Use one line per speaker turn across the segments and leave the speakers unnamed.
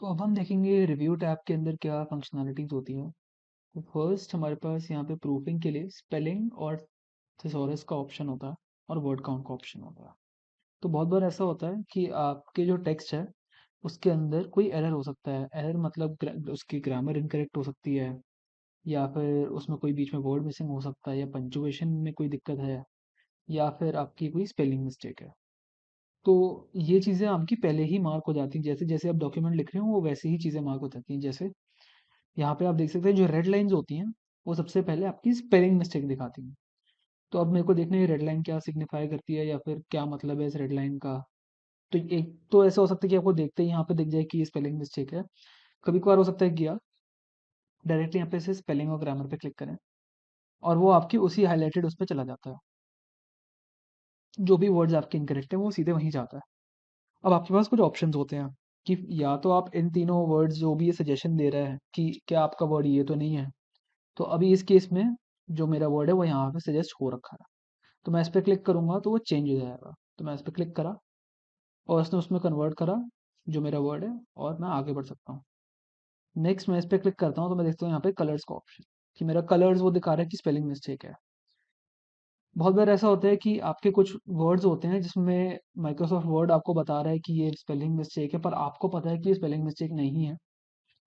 तो अब हम देखेंगे रिव्यू टैब के अंदर क्या फंक्शनैलिटीज़ होती हैं। तो फर्स्ट हमारे पास यहाँ पे प्रूफिंग के लिए स्पेलिंग और थिसॉरस का ऑप्शन होता है और वर्ड काउंट का ऑप्शन होता है। तो बहुत बार ऐसा होता है कि आपके जो टेक्स्ट है उसके अंदर कोई एरर हो सकता है। एरर मतलब उसकी ग्रामर इनकरेक्ट हो सकती है, या फिर उसमें कोई बीच में वर्ड मिसिंग हो सकता है, या पंचुएशन में कोई दिक्कत है, या फिर आपकी कोई स्पेलिंग मिस्टेक है। तो ये चीज़ें आपकी पहले ही मार्क हो जाती हैं। जैसे जैसे आप डॉक्यूमेंट लिख रहे हो वो वैसे ही चीज़ें मार्क हो जाती हैं। जैसे यहाँ पे आप देख सकते हैं जो रेड लाइंस होती हैं वो सबसे पहले आपकी स्पेलिंग मिस्टेक दिखाती हैं। तो अब मेरे को देखना है ये रेड लाइन क्या सिग्निफाई करती है, या फिर क्या मतलब है इस रेड लाइन का। तो एक तो ऐसा हो सकता है कि आपको देखते ही यहाँ पे दिख जाए कि ये स्पेलिंग मिस्टेक है। कभी कभार हो सकता है कि आप डायरेक्टली यहाँ पे से स्पेलिंग और ग्रामर पे क्लिक करें और वो आपकी उसी हाईलाइटेड उस पर चला जाता है। जो भी वर्ड्स आपके इनकरेक्ट है वो सीधे वहीं जाता है। अब आपके पास कुछ ऑप्शंस होते हैं कि या तो आप इन तीनों वर्ड्स जो भी ये सजेशन दे रहा है कि क्या आपका वर्ड ये तो नहीं है, तो अभी इस केस में जो मेरा वर्ड है वो यहाँ पे सजेस्ट हो रखा है। तो मैं इस पर क्लिक करूँगा तो वो चेंज हो जाएगा। तो मैं इस पर क्लिक करा और उसने उसमें कन्वर्ट करा जो मेरा वर्ड है, और मैं आगे बढ़ सकता हूँ। नेक्स्ट मैं इस पर क्लिक करता हूँ तो मैं देखता हूँ यहाँ पे कलर्स का ऑप्शन कि मेरा कलर्स वो दिखा रहा है कि स्पेलिंग मिस्टेक है। बहुत बार ऐसा होता है कि आपके कुछ वर्ड्स होते हैं जिसमें माइक्रोसॉफ्ट वर्ड आपको बता रहा है कि ये स्पेलिंग मिस्टेक है, पर आपको पता है कि ये स्पेलिंग मिस्टेक नहीं है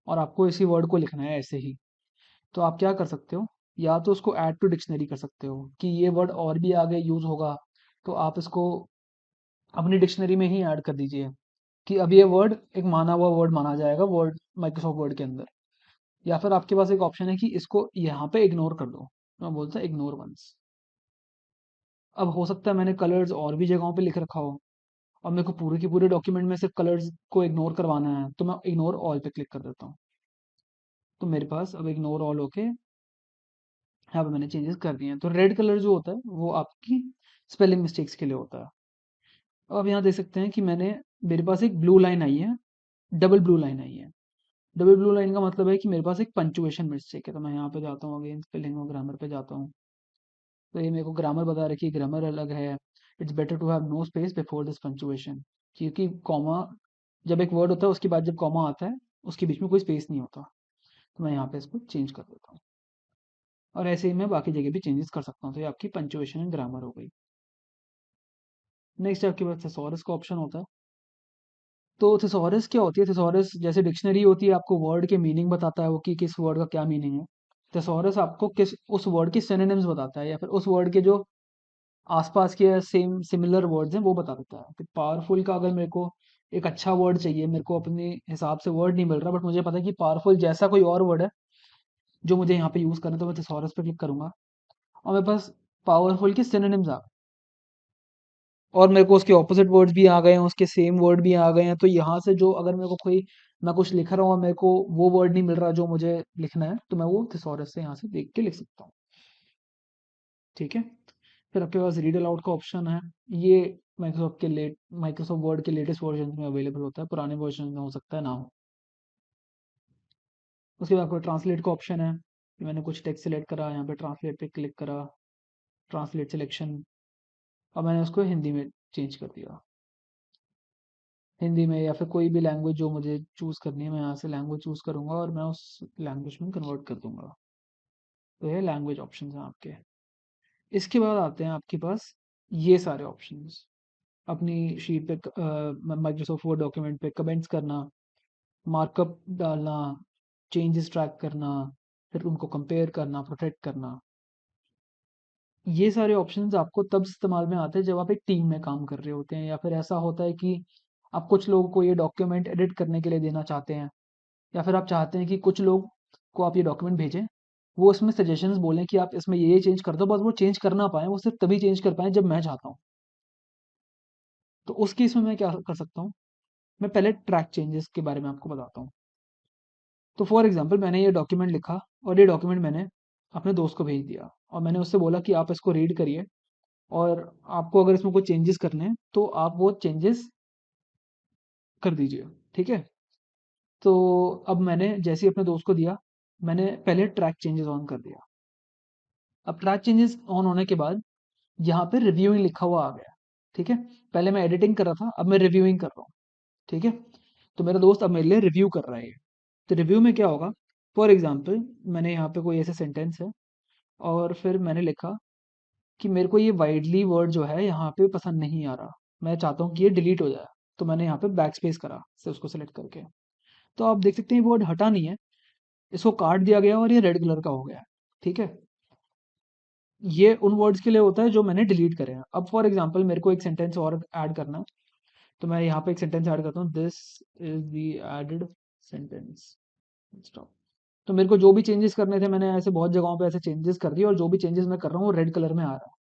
और आपको इसी वर्ड को लिखना है ऐसे ही। तो आप क्या कर सकते हो, या तो उसको ऐड टू डिक्शनरी कर सकते हो कि ये वर्ड और भी आगे यूज़ होगा, तो आप इसको अपनी डिक्शनरी में ही ऐड कर दीजिए कि अब ये वर्ड एक माना हुआ वर्ड माना जाएगा वर्ड माइक्रोसॉफ्ट वर्ड के अंदर। या फिर आपके पास एक ऑप्शन है कि इसको यहाँ पे इग्नोर कर दो। मैं बोलता इग्नोर वंस। अब हो सकता है मैंने कलर्स और भी जगहों पे लिख रखा हो और मेरे को पूरे के पूरे डॉक्यूमेंट में सिर्फ कलर्स को इग्नोर करवाना है, तो मैं इग्नोर ऑल पे क्लिक कर देता हूँ। तो मेरे पास अब इग्नोर ऑल होके यहाँ पे मैंने चेंजेस कर दिए हैं। तो रेड कलर जो होता है वो आपकी स्पेलिंग मिस्टेक्स के लिए होता है। अब यहाँ देख सकते हैं कि मेरे पास एक ब्लू लाइन आई है, डबल ब्लू लाइन आई है। डबल ब्लू लाइन का मतलब है कि मेरे पास एक पंचुएशन मिस्टेक है। तो मैं यहाँ पे जाता हूँ, अगेन स्पेलिंग और ग्रामर पे जाता हूँ। तो ये मेरे को ग्रामर बता रखी है, ग्रामर अलग है। It's better to have no space before this punctuation, क्योंकि कॉमा जब एक वर्ड होता है उसके बाद जब कॉमा आता है उसके बीच में कोई स्पेस नहीं होता। तो मैं यहाँ पे इसको चेंज कर देता हूँ और ऐसे ही मैं बाकी जगह भी चेंजेस कर सकता हूँ। तो ये आपकी पंचुएशन एंड ग्रामर हो गई। नेक्स्ट आपके पास थेसॉरस का ऑप्शन होता है। तो थेसॉरस क्या होती है? थेसॉरस जैसे डिक्शनरी होती है, आपको वर्ड के मीनिंग बताता है वो कि किस वर्ड का क्या मीनिंग है। थेसॉरस आपको किस उस वर्ड की सिनोनिम्स बताता है, या फिर उस वर्ड के जो आसपास के सेम सिमिलर वर्ड्स हैं वो बता देता है। कि पावरफुल का अगर मेरे को एक अच्छा वर्ड चाहिए, मेरे को अपने हिसाब से वर्ड नहीं मिल रहा, बट मुझे पता है कि पावरफुल जैसा कोई और वर्ड है जो मुझे यहाँ पे यूज़ करना है, तो मैं थेसॉरस पे क्लिक करूंगा और मेरे पास पावरफुल के सिनोनिम्स आ गए और मेरे को उसके ऑपोजिट वर्ड्स भी आ गए हैं, उसके सेम वर्ड भी आ गए हैं। तो यहाँ से जो अगर मेरे को कोई मैं कुछ लिख रहा हूँ और मेरे को वो वर्ड नहीं मिल रहा जो मुझे लिखना है, तो मैं वो थिसॉरस से यहाँ से देख के लिख सकता हूँ। ठीक है। फिर आपके पास रीड अलाउड का ऑप्शन है। ये माइक्रोसॉफ्ट वर्ड के लेटेस्ट वर्जन में अवेलेबल होता है, पुराने वर्जन में हो सकता है ना हो। उसके बाद आपको ट्रांसलेट का ऑप्शन है कि मैंने कुछ टेक्स्ट सेलेक्ट करा, यहाँ पे ट्रांसलेट पे क्लिक करा, ट्रांसलेट सिलेक्शन, और मैंने उसको हिंदी में चेंज कर दिया। हिंदी में या फिर कोई भी लैंग्वेज जो मुझे चूज़ करनी है, मैं यहाँ से लैंग्वेज चूज़ करूँगा और मैं उस लैंग्वेज में कन्वर्ट कर दूंगा। तो ये लैंग्वेज ऑप्शंस हैं आपके। इसके बाद आते हैं आपके पास ये सारे ऑप्शंस। अपनी शीट पे माइक्रोसॉफ्ट वर्ड डॉक्यूमेंट पे कमेंट्स करना, मार्कअप डालना, चेंजेस ट्रैक करना, फिर उनको कंपेयर करना, प्रोटेक्ट करना। ये सारे ऑप्शंस आपको तब इस्तेमाल में आते हैं जब आप एक टीम में काम कर रहे होते हैं, या फिर ऐसा होता है कि आप कुछ लोगों को ये डॉक्यूमेंट एडिट करने के लिए देना चाहते हैं, या फिर आप चाहते हैं कि कुछ लोग को आप ये डॉक्यूमेंट भेजें, वो इसमें सजेशंस बोलें कि आप इसमें ये चेंज कर दो, बस वो चेंज कर ना पाएँ, वो सिर्फ तभी चेंज कर पाएँ जब मैं चाहता हूँ। तो उस केस में मैं क्या कर सकता हूँ? मैं पहले ट्रैक चेंजेस के बारे में आपको बताता हूँ। तो फॉर एग्जांपल मैंने ये डॉक्यूमेंट लिखा और ये डॉक्यूमेंट मैंने अपने दोस्त को भेज दिया और मैंने उससे बोला कि आप इसको रीड करिए और आपको अगर इसमें कोई चेंजेस करने हैं तो आप वो चेंजेस कर दीजिए। ठीक है? तो अब मैंने जैसे ही अपने दोस्त को दिया, मैंने पहले ट्रैक चेंजेस ऑन कर दिया। अब ट्रैक चेंजेस ऑन होने के बाद यहाँ पे रिव्यूइंग लिखा हुआ आ गया। ठीक है? पहले मैं एडिटिंग कर रहा था, अब मैं रिव्यूइंग कर रहा हूँ। ठीक है? तो मेरा दोस्त अब मेरे लिए रिव्यू कर रहा है। तो रिव्यू में क्या होगा, फॉर एग्जाम्पल मैंने यहाँ पे कोई ऐसे सेंटेंस है और फिर मैंने लिखा कि मेरे को ये वाइडली वर्ड जो है यहाँ पे पसंद नहीं आ रहा, मैं चाहता हूँ कि ये डिलीट हो जाए। तो मैंने यहाँ पे बैक स्पेस करा से उसको सेलेक्ट करके, तो आप देख सकते हैं ये वर्ड हटा नहीं है, इसको काट दिया गया और ये रेड कलर का हो गया है। ठीक है, ये उन वर्ड्स के लिए होता है जो मैंने डिलीट करे हैं। अब फॉर एग्जाम्पल मेरे को एक सेंटेंस और ऐड करना है, तो मैं यहाँ पे एक सेंटेंस ऐड करता हूँ, this is the added sentence, stop. तो मेरे को जो भी चेंजेस करने थे मैंने ऐसे बहुत जगहों पे ऐसे चेंजेस कर दिए, और जो भी चेंजेस मैं कर रहा हूँ वो रेड कलर में आ रहा है।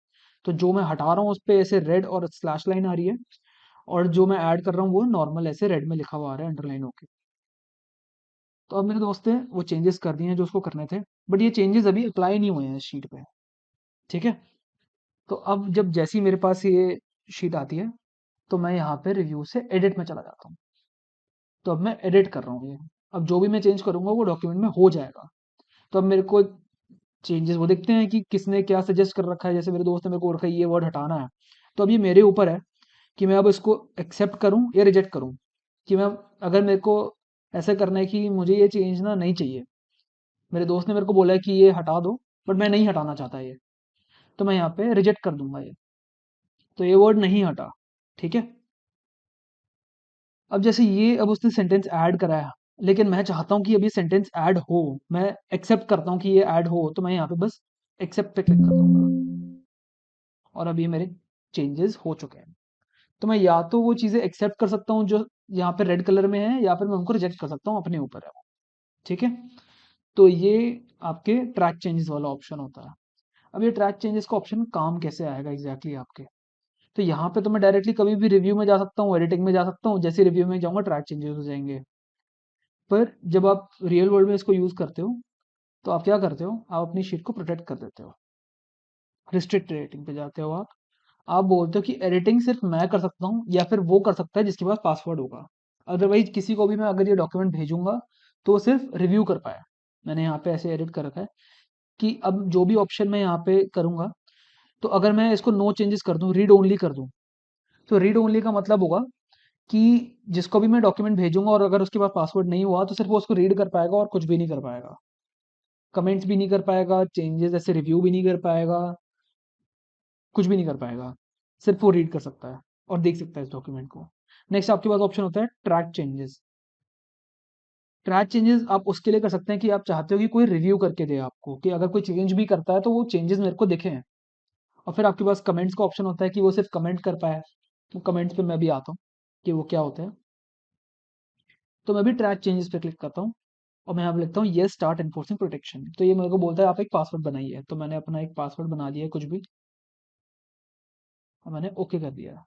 तो जो मैं हटा रहा हूँ उस पे ऐसे रेड और स्लैश लाइन आ रही है, और जो मैं ऐड कर रहा हूँ वो नॉर्मल ऐसे रेड में लिखा हुआ आ रहा है, अंडरलाइन होके। तो अब मेरे दोस्त ने वो चेंजेस कर दिए हैं जो उसको करने थे, बट ये चेंजेस अभी अप्लाई नहीं हुए हैं शीट पे। ठीक है, तो अब जब जैसी मेरे पास ये शीट आती है, तो मैं यहाँ पे रिव्यू से एडिट में चला जाता हूँ। तो अब मैं एडिट कर रहा हूँ ये, अब जो भी मैं चेंज करूंगा वो डॉक्यूमेंट में हो जाएगा। तो अब मेरे को चेंजेस वो देखते हैं कि किसने क्या सजेस्ट कर रखा है, जैसे मेरे दोस्त ने मेरे को रखा है ये वर्ड हटाना है, तो अब ये मेरे ऊपर है कि मैं अब इसको एक्सेप्ट करूं या रिजेक्ट करूं। कि मैं, अगर मेरे को ऐसा करना है कि मुझे ये चेंज ना नहीं चाहिए, मेरे दोस्त ने मेरे को बोला है कि ये हटा दो, बट मैं नहीं हटाना चाहता ये, तो मैं यहाँ पे रिजेक्ट कर दूंगा ये, तो ये वर्ड नहीं हटा। ठीक है, अब जैसे ये, अब उसने सेंटेंस ऐड कराया, लेकिन मैं चाहता हूँ कि अब ये सेंटेंस ऐड हो, मैं एक्सेप्ट करता हूँ कि ये ऐड हो, तो मैं यहाँ पे बस एक्सेप्ट पे क्लिक कर दूंगा, और अब ये मेरे चेंजेस हो चुके हैं। तो मैं या तो वो चीज़ें एक्सेप्ट कर सकता हूँ जो यहाँ पे रेड कलर में है, या फिर मैं उनको रिजेक्ट कर सकता हूँ, अपने ऊपर है वो। ठीक है, तो ये आपके ट्रैक चेंजेस वाला ऑप्शन होता है। अब ये ट्रैक चेंजेस का ऑप्शन काम कैसे आएगा एग्जैक्टली आपके, तो यहाँ पे तो मैं डायरेक्टली कभी भी रिव्यू में जा सकता हूँ, एडिटिंग में जा सकता हूँ, जैसे रिव्यू में जाऊँगा ट्रैक चेंजेस हो जाएंगे। पर जब आप रियल वर्ल्ड में इसको यूज़ करते हो, तो आप क्या करते हो, आप अपनी शीट को प्रोटेक्ट कर देते हो, रिस्ट्रिक्ट एडिटिंग पे जाते हो आप बोलते हो कि एडिटिंग सिर्फ मैं कर सकता हूँ, या फिर वो कर सकता है जिसके पास पासवर्ड होगा। अदरवाइज किसी को भी मैं अगर ये डॉक्यूमेंट भेजूंगा तो वो सिर्फ रिव्यू कर पाया। मैंने यहाँ पे ऐसे एडिट कर रखा है कि अब जो भी ऑप्शन मैं यहाँ पे करूंगा, तो अगर मैं इसको नो चेंजेस कर दूं, रीड ओनली कर दूं, तो रीड ओनली का मतलब होगा कि जिसको भी मैं डॉक्यूमेंट भेजूंगा और अगर उसके पास पासवर्ड नहीं हुआ तो सिर्फ वो उसको रीड कर पाएगा और कुछ भी नहीं कर पाएगा, कमेंट्स भी नहीं कर पाएगा, चेंजेस ऐसे रिव्यू भी नहीं कर पाएगा, कुछ भी नहीं कर पाएगा, सिर्फ वो रीड कर सकता है और देख सकता है इस डॉक्यूमेंट को। नेक्स्ट आपके पास ऑप्शन होता है ट्रैक चेंजेस। ट्रैक चेंजेस आप उसके लिए कर सकते हैं कि आप चाहते हो कि कोई रिव्यू करके दे आपको, कि अगर कोई चेंज भी करता है तो वो चेंजेस मेरे को दिखे हैं। और फिर आपके पास कमेंट्स का ऑप्शन होता है कि वो सिर्फ कमेंट कर पाए, तो कमेंट्स पे मैं भी आता हूँ कि वो क्या होता है। तो मैं भी ट्रैक चेंजेस पे क्लिक करता हूँ, और मैं यहाँ पे लिखता हूँ ये स्टार्ट एनफोर्सिंग प्रोटेक्शन। तो ये मेरे को बोलता है आप एक पासवर्ड बनाइए, तो मैंने अपना एक पासवर्ड बना लिया है कुछ भी, और मैंने ओके कर दिया।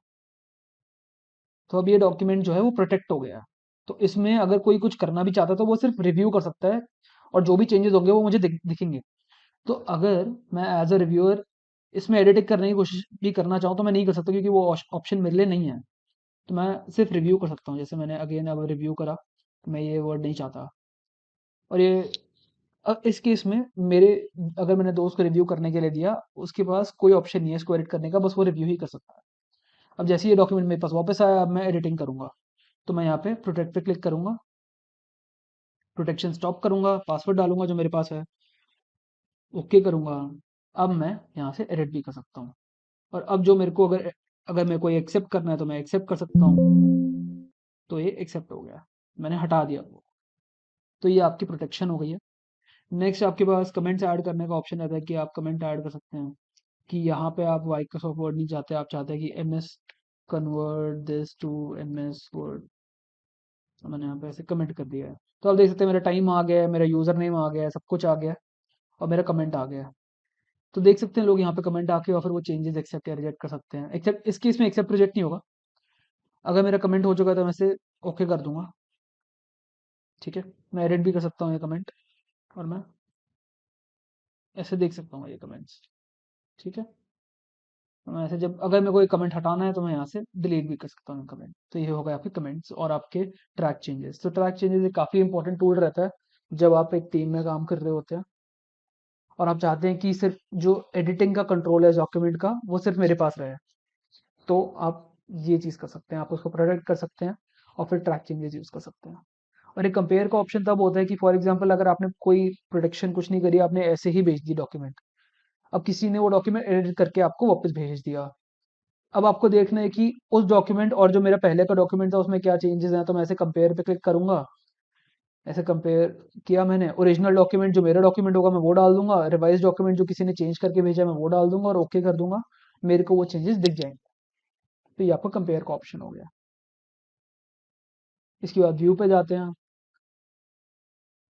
तो अब ये डॉक्यूमेंट जो है वो प्रोटेक्ट हो गया है। तो इसमें अगर कोई कुछ करना भी चाहता है तो वो सिर्फ रिव्यू कर सकता है, और जो भी चेंजेस होंगे वो मुझे दिखेंगे। तो अगर मैं एज अ रिव्यूअर इसमें एडिटिंग करने की कोशिश भी करना चाहूँ तो मैं नहीं कर सकता, क्योंकि वो ऑप्शन मेरे लिए नहीं है। तो मैं सिर्फ रिव्यू कर सकता हूँ, जैसे मैंने अगेन अब रिव्यू करा, तो मैं ये वर्ड नहीं चाहता। और ये, अब इस केस में मेरे, अगर मैंने दोस्त को रिव्यू करने के लिए दिया, उसके पास कोई ऑप्शन नहीं है इसको एडिट करने का, बस वो रिव्यू ही कर सकता है। अब जैसे ये डॉक्यूमेंट मेरे पास वापस आया, अब मैं एडिटिंग करूंगा, तो मैं यहाँ पे प्रोटेक्ट पे क्लिक करूंगा, प्रोटेक्शन स्टॉप करूंगा, पासवर्ड डालूंगा जो मेरे पास है, ओके करूंगा। अब मैं यहाँ से एडिट भी कर सकता हूँ, और अब जो मेरे को, अगर अगर मेरे को ये एक्सेप्ट करना है तो मैं एक्सेप्ट कर सकता हूँ। तो ये एक्सेप्ट हो गया, मैंने हटा दिया वो। तो ये आपकी प्रोटेक्शन हो गई है। नेक्स्ट आपके पास कमेंट्स ऐड करने का ऑप्शन रहता है कि आप कमेंट ऐड कर सकते हैं, कि यहाँ पे आप माइक्रोसॉफ्ट वर्ड नहीं चाहते, आप चाहते हैं कि M S convert this to M S word. मैंने यहाँ पे ऐसे कमेंट कर दिया है, तो आप देख सकते हैं मेरा टाइम आ गया है, मेरा यूज़र नेम आ गया है, सब कुछ आ गया है, और मेरा कमेंट आ गया है। तो देख सकते हैं लोग यहाँ पे कमेंट आके, और फिर वो चेंजेस एक्सेप्ट या रिजेक्ट कर सकते हैं। एक्सेप्ट, इस केस में एक्सेप्ट रिजेक्ट नहीं होगा, अगर मेरा कमेंट हो चुका है तो मैं इसे ओके कर दूंगा। ठीक है, मैं एडिट भी कर सकता हूँ ये कमेंट, और मैं ऐसे देख सकता हूँ ये कमेंट्स। ठीक है, तो मैं ऐसे, जब अगर मेरे को एक कमेंट हटाना है तो मैं यहाँ से डिलीट भी कर सकता हूँ कमेंट। तो ये हो गए आपके कमेंट्स और आपके ट्रैक चेंजेस। तो ट्रैक चेंजेस एक काफ़ी इंपॉर्टेंट टूल रहता है जब आप एक टीम में काम कर रहे होते हैं, और आप चाहते हैं कि सिर्फ जो एडिटिंग का कंट्रोल है डॉक्यूमेंट का वो सिर्फ मेरे पास रहे, तो आप ये चीज़ कर सकते हैं, आप उसको प्रोटेक्ट कर सकते हैं। और फिर ट्रैक चेंजेस यूज़ कर सकते हैं। और एक कंपेयर का ऑप्शन तब होता है कि फॉर एग्जांपल अगर आपने कोई प्रोटेक्शन कुछ नहीं करी, आपने ऐसे ही भेज दी डॉक्यूमेंट, अब किसी ने वो डॉक्यूमेंट एडिट करके आपको वापस भेज दिया, अब आपको देखना है कि उस डॉक्यूमेंट और जो मेरा पहले का डॉक्यूमेंट था उसमें क्या चेंजेस हैं। तो मैं ऐसे कंपेयर पे क्लिक करूंगा, ऐसे कंपेयर किया मैंने, ओरिजिनल डॉक्यूमेंट जो मेरा डॉक्यूमेंट होगा मैं वो डाल दूंगा, रिवाइज डॉक्यूमेंट जो किसी ने चेंज करके भेजा मैं वो डाल दूंगा और ओके कर दूंगा, मेरे को वो चेंजेस दिख जाएंगे। तो ये आपका कंपेयर का ऑप्शन हो गया। इसके बाद व्यू पे जाते हैं।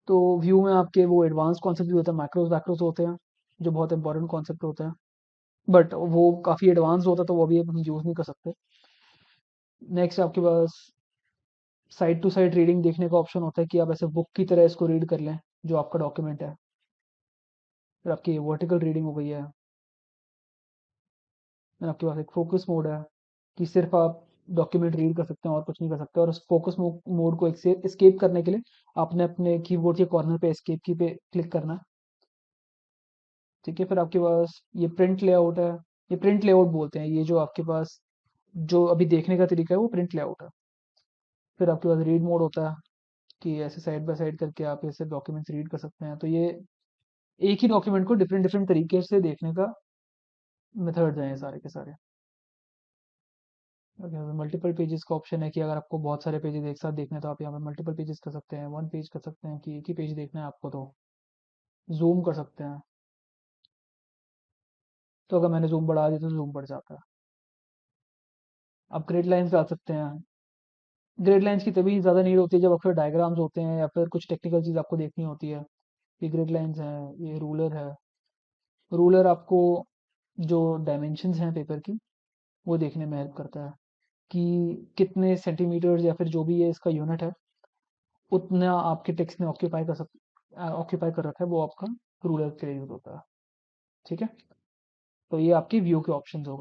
तो व्यू में आपके वो एडवांस कॉन्सेप्ट भी होते हैं, मैक्रोज वैक्रोज होते हैं, जो बहुत इंपॉर्टेंट कॉन्सेप्ट होते हैं, बट वो काफ़ी एडवांस होता है तो वो भी हम यूज़ नहीं कर सकते। नेक्स्ट आपके पास साइड टू साइड रीडिंग देखने का ऑप्शन होता है कि आप ऐसे बुक की तरह इसको रीड कर लें जो आपका डॉक्यूमेंट है। फिर आपकी वर्टिकल रीडिंग हो गई है। फिर आपके पास एक फोकस मोड है कि सिर्फ आप डॉक्यूमेंट रीड कर सकते हैं और कुछ नहीं कर सकते, और उस फोकस मोड को एस्केप करने के लिए आपने अपने कीबोर्ड के कॉर्नर पे एस्केप की पे क्लिक करना है। ठीक है, फिर आपके पास ये प्रिंट लेआउट है। ये प्रिंट लेआउट बोलते हैं, ये जो आपके पास जो अभी देखने का तरीका है वो प्रिंट लेआउट है। फिर आपके पास रीड मोड होता है कि ऐसे साइड बाय साइड करके आप ऐसे डॉक्यूमेंट्स रीड कर सकते हैं। तो ये एक ही डॉक्यूमेंट को डिफरेंट डिफरेंट तरीके से देखने का मेथड्स हैं ये सारे के सारे। मल्टीपल पेजेस का ऑप्शन है कि अगर आपको बहुत सारे पेजेस एक साथ देखने हैं तो आप यहाँ पे मल्टीपल पेजेस कर सकते हैं, वन पेज कर सकते हैं कि एक ही पेज देखना है आपको तो जूम कर सकते हैं। तो अगर मैंने जूम बढ़ा दिया तो जूम बढ़ जाता है। आप ग्रिड लाइंस डाल सकते हैं। ग्रिड लाइंस की तभी ज़्यादा नीड होती है जब आपके डायग्राम्स होते हैं या फिर कुछ टेक्निकल चीज़ आपको देखनी होती है। ये ग्रिड लाइंस हैं, ये रूलर है। रूलर आपको जो डायमेंशंस हैं पेपर की वो देखने में हेल्प करता है कि कितने सेंटीमीटर्स या फिर जो भी है इसका यूनिट है, उतना आपके टेक्स्ट ने ऑक्यूपाई कर रखा है, वो आपका रूलर के लिए यूज होता है। ठीक है, तो ये आपके व्यू के ऑप्शंस हो गए।